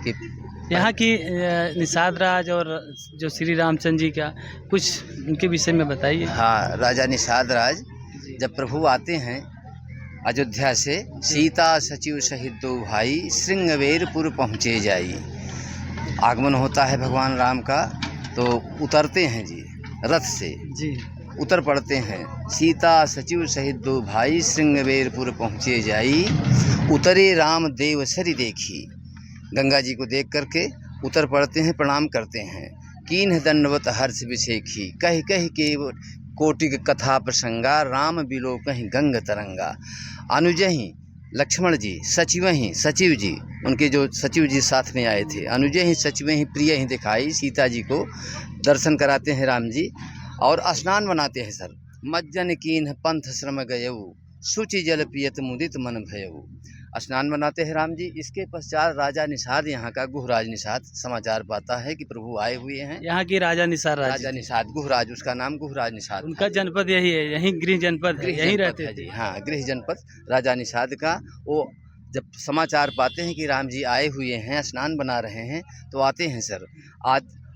कि यहाँ की निषाद राज और जो श्री रामचंद्र जी का कुछ उनके विषय में बताइए। हाँ, राजा निषाद राज जब प्रभु आते हैं अयोध्या से, सीता सचिव सहित दो भाई श्रृंगवेरपुर पहुँचे जाई। आगमन होता है भगवान राम का, तो उतरते हैं जी रथ से जी, उतर पड़ते हैं। सीता सचिव सहित दो भाई श्रृंगवेरपुर पहुँचे जाई। उतरे राम देव सरी देखी। गंगा जी को देख करके उतर पड़ते हैं, प्रणाम करते हैं। कीन्ह दंडवत हर्ष विषेखी, कह कह के कोटिक कथा प्रसंगा, राम बिलो कहीं गंग तरंगा। अनुजहि लक्ष्मण जी सचिव जी, उनके जो सचिव जी साथ में आए थे, अनुजहि सचिव ही प्रिय ही दिखाई। सीता जी को दर्शन कराते हैं राम जी और स्नान बनाते हैं सर। मज्जन कीन्ह पंथ श्रम गयऊ, शुचि जल पियत मुदित मन भयऊ। स्नान बनाते हैं राम जी। इसके पश्चात राजा निषाद, यहाँ का गुहराज निषाद समाचार पाता है कि प्रभु आए हुए हैं। यहाँ की राजा निषाद राज, राजा निषाद गुहराज, उसका नाम गुहराज निषाद, उनका जनपद यही है, यही गृह जनपद है, यहीं रहते थे। हाँ, गृह जनपद राजा निषाद का। वो जब समाचार पाते हैं कि राम जी आए हुए हैं, स्नान बना रहे हैं, तो आते हैं सर।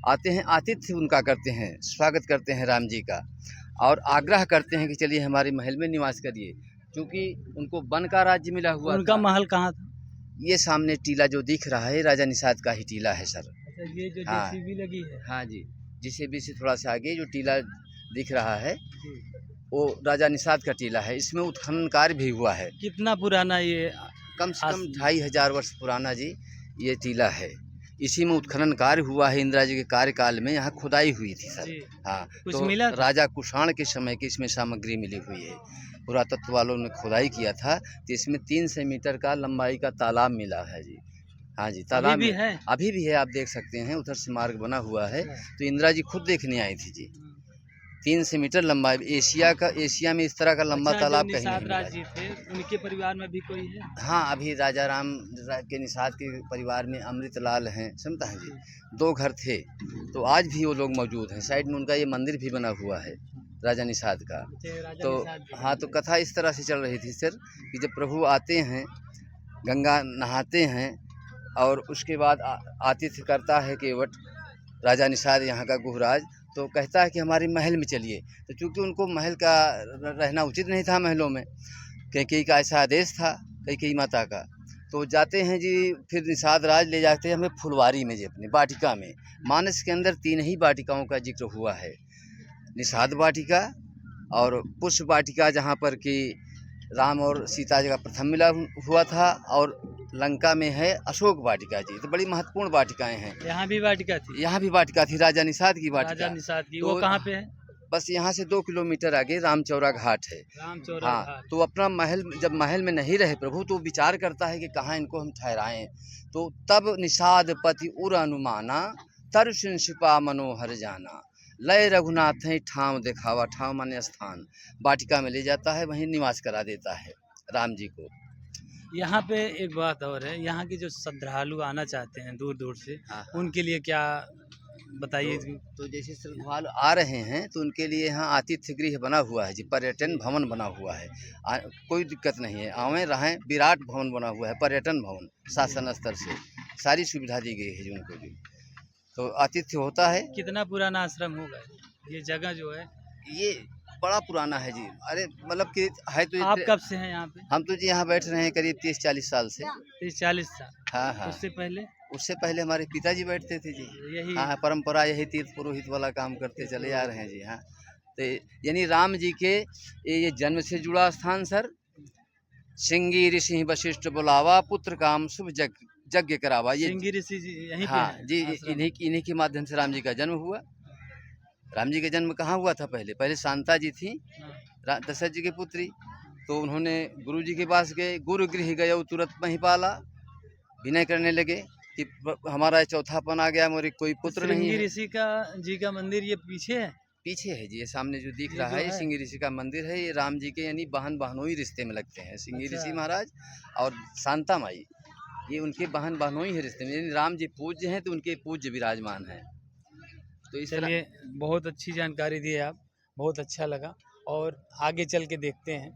आते हैं, आतिथ्य उनका करते हैं, स्वागत करते हैं राम जी का और आग्रह करते हैं कि चलिए हमारे महल में निवास करिए, क्योंकि उनको वन का राज्य मिला हुआ उनका था। महल कहाँ था? ये सामने टीला जो दिख रहा है राजा निषाद का ही टीला है सर। अच्छा, ये जो हाँ, जेसीबी लगी है। हाँ जी, जेसीबी से थोड़ा सा आगे जो टीला दिख रहा है वो राजा निषाद का टीला है। इसमें उत्खनन कार्य भी हुआ है। कितना पुराना ये? कम से कम 2500 वर्ष पुराना जी ये टीला है। इसी में उत्खनन कार्य हुआ है। इंदिरा जी के कार्यकाल में यहाँ खुदाई हुई थी सर। हाँ, कुछ तो मिला? राजा कुषाण के समय की इसमें सामग्री मिली हुई है। पुरातत्व वालों ने खुदाई किया था, तो इसमें 300 मीटर का लंबाई का तालाब मिला है जी। हाँ जी, तालाब अभी भी है? अभी भी है, आप देख सकते हैं, उधर से मार्ग बना हुआ है। तो इंदिरा जी खुद देखने आई थी जी। 300 मीटर लंबा, एशिया में इस तरह का लंबा तालाब कहीं नहीं मिला। जी थे, उनके परिवार में भी कोई है? हाँ, अभी राजा राम के निषाद के परिवार में अमृतलाल हैं, समझता है जी, 2 घर थे, तो आज भी वो लोग मौजूद हैं। साइड में उनका ये मंदिर भी बना हुआ है राजा निषाद का। तो हाँ, तो कथा इस तरह से चल रही थी सर कि जब प्रभु आते हैं, गंगा नहाते हैं और उसके बाद आतिथ्य करता है केवट राजा निषाद, यहाँ का गुहराज, तो कहता है कि हमारे महल में चलिए। तो चूँकि उनको महल का रहना उचित नहीं था महलों में, कैकेयी का ऐसा आदेश था, कैकेयी माता का, तो जाते हैं जी। फिर निषाद राज ले जाते हैं हमें फुलवारी में जी, अपनी वाटिका में। मानस के अंदर 3 ही वाटिकाओं का जिक्र हुआ है, निषाद वाटिका और पुष्प वाटिका, जहाँ पर कि राम और सीता जी का प्रथम मिलन हुआ था, और लंका में है अशोक वाटिका जी। तो बड़ी महत्वपूर्ण वाटिकाएं हैं। यहाँ भी वाटिका थी? यहाँ भी वाटिका थी, राजा निषाद की वाटिका। राजा निषाद की, वो कहाँ पे है? बस यहाँ से 2 किलोमीटर आगे रामचौरा घाट है। रामचौरा घाट। तो अपना महल, जब महल में नहीं रहे प्रभु, तो विचार करता है कि कहाँ इनको हम ठहराएं। तो तब निषाद पति उर अनुमाना, तरु छिपा मनोहर जाना। लय रघुनाथ ठाव दिखावा, ठाव माने स्थान, वाटिका में ले जाता है, वहीं निवास करा देता है राम जी को। यहाँ पे एक बात और है, यहाँ के जो श्रद्धालु आना चाहते हैं दूर दूर से, उनके लिए क्या बताइए? तो जैसे श्रद्धालु आ रहे हैं तो उनके लिए यहाँ आतिथ्य गृह बना हुआ है जी, पर्यटन भवन बना हुआ है। कोई दिक्कत नहीं है, आवें रहें। विराट भवन बना हुआ है, पर्यटन भवन, शासन स्तर से सारी सुविधा दी गई है जी उनको जी। तो आतिथ्य होता है। कितना पुराना आश्रम होगा ये जगह जो है? ये बड़ा पुराना है जी। अरे मतलब कि है तो। आप कब से हैं यहाँ पे? हम तो जी यहाँ बैठ रहे हैं करीब 30-40 साल से। 30-40 साल? हाँ हाँ। उससे पहले हमारे पिताजी बैठते थे जी। यही हाँ, परंपरा यही, तीर्थ पुरोहित वाला काम करते चले आ रहे हैं जी। हाँ, तो यानी राम जी के ये जन्म से जुड़ा स्थान सर। सिंगी ऋषि वशिष्ठ बुलावा, पुत्र काम शुभ यज्ञ करावा। ये सिंगी ऋषि जी यहीं पे? हाँ जी, इन्हीं के माध्यम से राम जी का जन्म हुआ। राम जी का जन्म कहाँ हुआ था? पहले शांता जी थी, दशरथ जी की पुत्री। तो उन्होंने गुरु जी के पास गए, गुरु गृह गए तुरंत महिपाला। विनय करने लगे कि हमारा चौथापन आ गया, मेरे कोई पुत्र नहीं है। ऋषि का जी का मंदिर ये पीछे है? पीछे है जी, ये सामने जो दिख रहा है, ये सिंगी ऋषि का मंदिर है। ये राम जी के यानी बहन बहनोई रिश्ते में लगते हैं। सिंगी ऋषि महाराज और शांता माई, ये उनके बहन बहनोई ही रिश्ते में, यानी राम जी पूज्य हैं तो उनके पूज्य विराजमान हैं। तो इसलिए बहुत अच्छी जानकारी दी आप, बहुत अच्छा लगा, और आगे चल के देखते हैं।